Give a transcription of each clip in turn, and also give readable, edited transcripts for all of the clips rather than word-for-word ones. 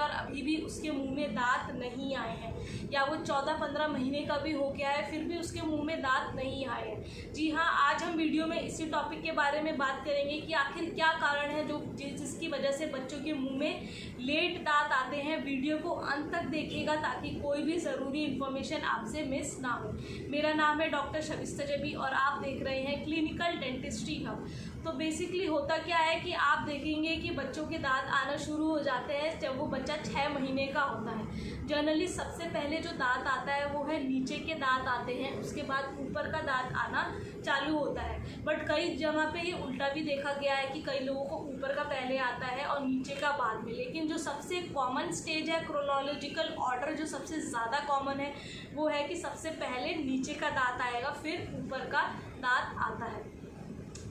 और अभी भी उसके मुंह में दांत नहीं आए हैं, या वो 14-15 महीने का भी हो गया है फिर भी उसके मुंह में दांत नहीं आए हैं। जी हाँ, आज हम वीडियो में इसी टॉपिक के बारे में बात करेंगे कि आखिर क्या कारण है जिसकी वजह से बच्चों के मुंह में लेट दांत आते हैं। वीडियो को अंत तक देखिएगा ताकि कोई भी ज़रूरी इन्फॉर्मेशन आपसे मिस ना हो। मेरा नाम है डॉक्टर शबिस्ता जबी और आप देख रहे हैं क्लिनिकल डेंटिस्ट्री हब। तो बेसिकली होता क्या है कि आप देखेंगे कि बच्चों के दांत आना शुरू हो जाते हैं जब वो बच्चा 6 महीने का होता है। जनरली सबसे पहले जो दांत आता है वो है नीचे के दांत आते हैं, उसके बाद ऊपर का दांत आना चालू होता है। बट कई जगह पे ये उल्टा भी देखा गया है कि कई लोगों को ऊपर का पहले आता है और नीचे का बाद में। लेकिन जो सबसे कॉमन स्टेज है, क्रोनोलॉजिकल ऑर्डर जो सबसे ज़्यादा कॉमन है वो है कि सबसे पहले नीचे का दांत आएगा फिर ऊपर का दांत आता है।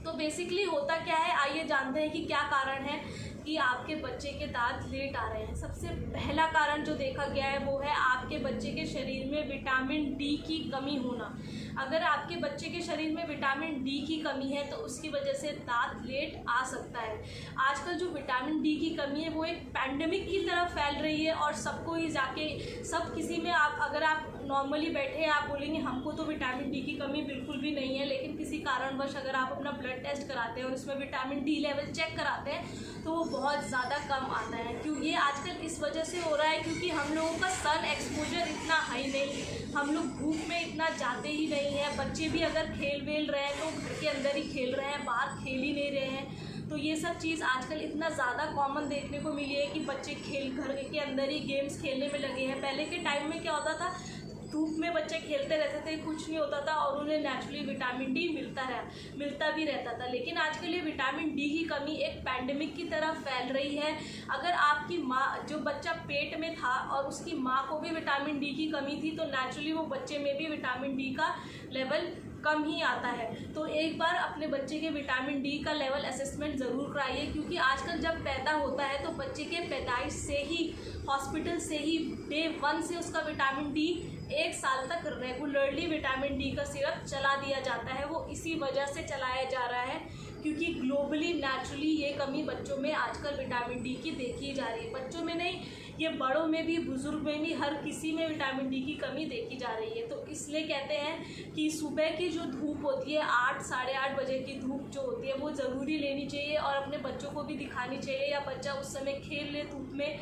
तो बेसिकली होता क्या है, आइए जानते हैं कि क्या कारण है कि आपके बच्चे के दांत लेट आ रहे हैं। सबसे पहला कारण जो देखा गया है वो है आपके बच्चे के शरीर में विटामिन डी की कमी होना। अगर आपके बच्चे के शरीर में विटामिन डी की कमी है तो उसकी वजह से दांत लेट आ सकता है। आजकल जो विटामिन डी की कमी है वो एक पैंडेमिक की तरह फैल रही है और सबको ही जाके सब किसी में अगर आप नॉर्मली बैठे हैं आप बोलेंगे हमको तो विटामिन डी की कमी बिल्कुल भी नहीं है, लेकिन किसी कारणवश अगर आप अपना ब्लड टेस्ट कराते हैं और उसमें विटामिन डी लेवल चेक कराते हैं तो वो बहुत ज़्यादा कम आता है। क्यों ये आजकल इस वजह से हो रहा है क्योंकि हम लोगों का सन एक्सपोजर इतना हाई नहीं, हम लोग धूप में इतना जाते ही नहीं हैं। बच्चे भी अगर खेल वेल रहे हैं तो घर के अंदर ही खेल रहे हैं, बाहर खेल ही नहीं रहे हैं। तो ये सब चीज़ आजकल इतना ज़्यादा कॉमन देखने को मिली है कि बच्चे घर के अंदर ही गेम्स खेलने में लगे हैं। पहले के टाइम में क्या होता था, धूप में बच्चे खेलते रहते थे, कुछ नहीं होता था और उन्हें नेचुरली विटामिन डी मिलता भी रहता था। लेकिन आजकल ये विटामिन डी की कमी एक पैंडेमिक की तरह फैल रही है। अगर आपकी माँ, जो बच्चा पेट में था और उसकी माँ को भी विटामिन डी की कमी थी तो नेचुरली वो बच्चे में भी विटामिन डी का लेवल कम ही आता है। तो एक बार अपने बच्चे के विटामिन डी का लेवल असेसमेंट ज़रूर कराइए, क्योंकि आजकल जब पैदा होता है तो बच्चे के पैदाइश से ही, हॉस्पिटल से ही, डे 1 से उसका विटामिन डी 1 साल तक रेगुलरली विटामिन डी का सिरप चला दिया जाता है। वो इसी वजह से चलाया जा रहा है क्योंकि ग्लोबली नेचुरली ये कमी बच्चों में आजकल विटामिन डी की देखी जा रही है। बच्चों में नहीं, ये बड़ों में भी, बुजुर्ग में भी, हर किसी में विटामिन डी की कमी देखी जा रही है। तो इसलिए कहते हैं कि सुबह की जो धूप होती है 8 साढ़े 8 बजे की धूप जो होती है वो ज़रूरी लेनी चाहिए और अपने बच्चों को भी दिखानी चाहिए, या बच्चा उस समय खेल ले धूप में।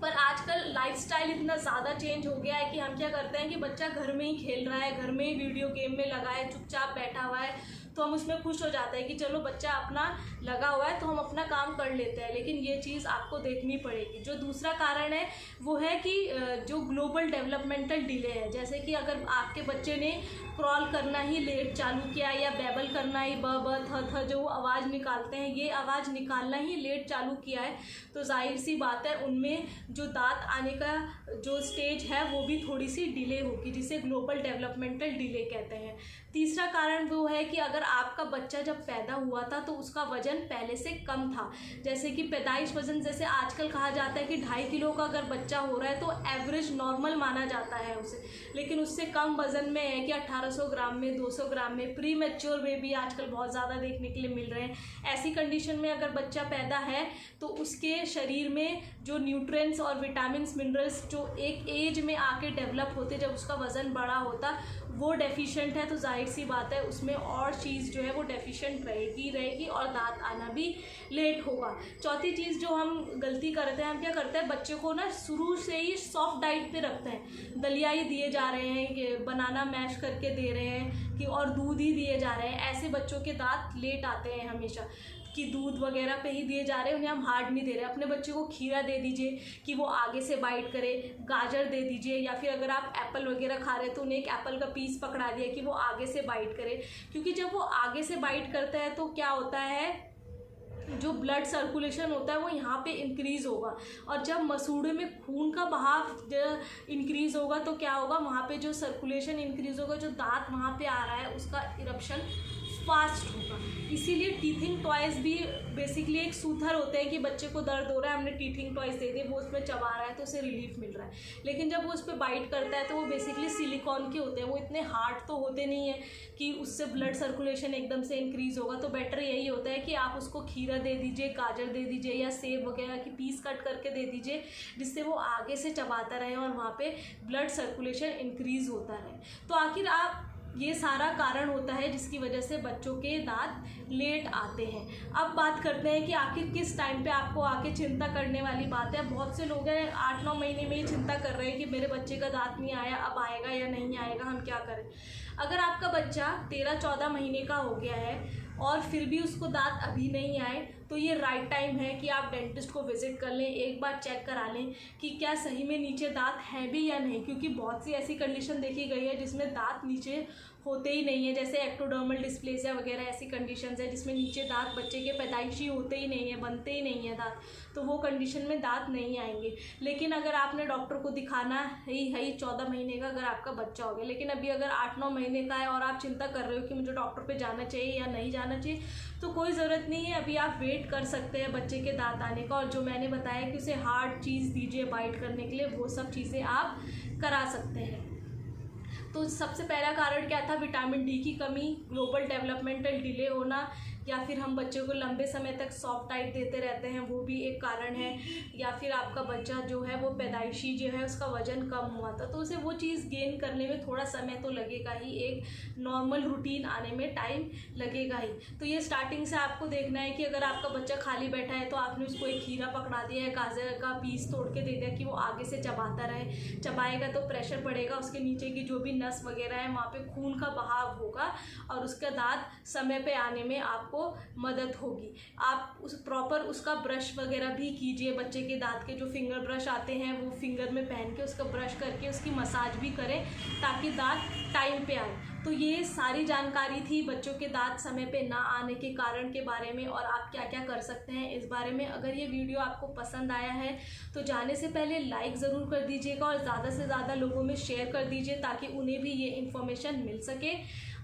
पर आजकल लाइफस्टाइल इतना ज़्यादा चेंज हो गया है कि हम क्या करते हैं कि बच्चा घर में ही खेल रहा है, घर में ही वीडियो गेम में लगा है, चुपचाप बैठा हुआ है, तो हम उसमें खुश हो जाते हैं कि चलो बच्चा अपना लगा हुआ है तो हम अपना काम कर लेते हैं। लेकिन ये चीज़ आपको देखनी पड़ेगी। जो दूसरा कारण है वो है कि जो ग्लोबल डेवलपमेंटल डिले है, जैसे कि अगर आपके बच्चे ने क्रॉल करना ही लेट चालू किया या बैबल करना ही ब ब थ थ जो आवाज़ निकालते हैं ये आवाज़ निकालना ही लेट चालू किया है, तो जाहिर सी बात है उनमें जो दांत आने का जो स्टेज है वो भी थोड़ी सी डिले होगी, जिसे ग्लोबल डेवलपमेंटल डिले कहते हैं। तीसरा कारण वो है कि अगर आपका बच्चा जब पैदा हुआ था तो उसका वज़न पहले से कम था, जैसे कि पैदाइश वज़न, जैसे आजकल कहा जाता है कि 2.5 किलो का अगर बच्चा हो रहा है तो एवरेज नॉर्मल माना जाता है उसे, लेकिन उससे कम वज़न में है कि 1800 ग्राम में, 200 ग्राम में। प्री मैच्योर बेबी आजकल बहुत ज़्यादा देखने के लिए मिल रहे हैं। ऐसी कंडीशन में अगर बच्चा पैदा है तो उसके शरीर में जो न्यूट्रिएंट्स और विटामिन्स, मिनरल्स जो एक एज में आके डेवलप होते, जब उसका वज़न बड़ा होता, वो डेफिशिएंट है, तो जाहिर सी बात है उसमें और चीज़ जो है वो डेफिशिएंट रहेगी और दांत आना भी लेट होगा। चौथी चीज़ जो हम गलती करते हैं, हम क्या करते हैं, बच्चे को ना शुरू से ही सॉफ्ट डाइट पे रखते हैं, दलिया ही दिए जा रहे हैं, बनाना मैश करके दे रहे हैं कि और दूध ही दिए जा रहे हैं। ऐसे बच्चों के दांत लेट आते हैं हमेशा कि दूध वगैरह पे ही दिए जा रहे हैं, उन्हें हम हार्ड नहीं दे रहे। अपने बच्चे को खीरा दे दीजिए कि वो आगे से बाइट करे, गाजर दे दीजिए, या फिर अगर आप एप्पल वगैरह खा रहे हैं तो उन्हें एक एप्पल का पीस पकड़ा दिया कि वो आगे से बाइट करे, क्योंकि जब वो आगे से बाइट करता है तो क्या होता है, जो ब्लड सर्कुलेशन होता है वो यहाँ पे इंक्रीज़ होगा, और जब मसूड़े में खून का बहाव इंक्रीज़ होगा तो क्या होगा, वहाँ पे जो सर्कुलेशन इंक्रीज़ होगा, जो दांत वहाँ पे आ रहा है उसका इरप्शन फास्ट होगा। इसीलिए टीथिंग टॉयज़ भी बेसिकली एक सूथर होते हैं कि बच्चे को दर्द हो रहा है, हमने टीथिंग टॉयज़ दे दिए, वो उसमें चबा रहा है तो उसे रिलीफ मिल रहा है। लेकिन जब वो उस पर बाइट करता है तो वो बेसिकली सिलिकॉन के होते हैं, वो इतने हार्ड तो होते नहीं है कि उससे ब्लड सर्कुलेशन एकदम से इंक्रीज़ होगा। तो बेटर यही होता है कि आप उसको खीरा दे दीजिए, गाजर दे दीजिए या सेब वगैरह की पीस कट करके दे दीजिए, जिससे वो आगे से चबाता रहे और वहाँ पे ब्लड सर्कुलेशन इंक्रीज़ होता रहे। तो आखिर आप ये सारा कारण होता है जिसकी वजह से बच्चों के दांत लेट आते हैं। अब बात करते हैं कि आखिर किस टाइम पे आपको आके चिंता करने वाली बात है। बहुत से लोग हैं 8-9 महीने में ही चिंता कर रहे हैं कि मेरे बच्चे का दांत नहीं आया, अब आएगा या नहीं आएगा, हम क्या करें। अगर आपका बच्चा 13-14 महीने का हो गया है और फिर भी उसको दांत अभी नहीं आए, तो ये राइट टाइम है कि आप डेंटिस्ट को विजिट कर लें, एक बार चेक करा लें कि क्या सही में नीचे दांत हैं भी या नहीं। क्योंकि बहुत सी ऐसी कंडीशन देखी गई है जिसमें दांत नीचे होते ही नहीं है, जैसे एक्टोडर्मल डिस्प्लेसिया वगैरह ऐसी कंडीशंस है जिसमें नीचे दांत बच्चे के पैदाइशी होते ही नहीं है, बनते ही नहीं है दांत, तो वो कंडीशन में दांत नहीं आएंगे। लेकिन अगर आपने डॉक्टर को दिखाना है 14 महीने का अगर आपका बच्चा हो गया, लेकिन अभी अगर 8-9 महीने का है और आप चिंता कर रहे हो कि मुझे डॉक्टर पे जाना चाहिए या नहीं जाना चाहिए, तो कोई ज़रूरत नहीं है। अभी आप वेट कर सकते हैं बच्चे के दांत आने का, और जो मैंने बताया कि उसे हार्ड चीज़ दीजिए बाइट करने के लिए, वो सब चीज़ें आप करा सकते हैं। तो सबसे पहला कारण क्या था? विटामिन डी की कमी, ग्लोबल डेवलपमेंटल डिले होना, या फिर हम बच्चे को लंबे समय तक सॉफ्ट टाइट देते रहते हैं, वो भी एक कारण है। या फिर आपका बच्चा जो है वो पैदाइशी जो है उसका वज़न कम हुआ था, तो उसे वो चीज़ गेन करने में थोड़ा समय तो लगेगा ही, एक नॉर्मल रूटीन आने में टाइम लगेगा ही। तो ये स्टार्टिंग से आपको देखना है कि अगर आपका बच्चा खाली बैठा है तो आपने उसको एक खीरा पकड़ा दिया है, गाजर का पीस तोड़ के दे दिया कि वो आगे से चबाता रहे। चबाएगा तो प्रेशर पड़ेगा, उसके नीचे की जो भी नस वगैरह है वहाँ पे खून का बहाव होगा और उसका दांत समय पे आने में आपको मदद होगी। आप उस प्रॉपर उसका ब्रश वगैरह भी कीजिए, बच्चे के दांत के जो फिंगर ब्रश आते हैं वो फिंगर में पहन के उसका ब्रश करके उसकी मसाज भी करें ताकि दांत टाइम पे आए। तो ये सारी जानकारी थी बच्चों के दांत समय पे ना आने के कारण के बारे में, और आप क्या क्या कर सकते हैं इस बारे में। अगर ये वीडियो आपको पसंद आया है तो जाने से पहले लाइक ज़रूर कर दीजिएगा और ज़्यादा से ज़्यादा लोगों में शेयर कर दीजिए ताकि उन्हें भी ये इन्फॉर्मेशन मिल सके।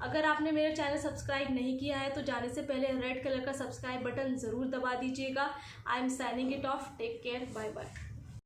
अगर आपने मेरा चैनल सब्सक्राइब नहीं किया है तो जाने से पहले रेड कलर का सब्सक्राइब बटन ज़रूर दबा दीजिएगा। I am signing it off, take care, bye bye.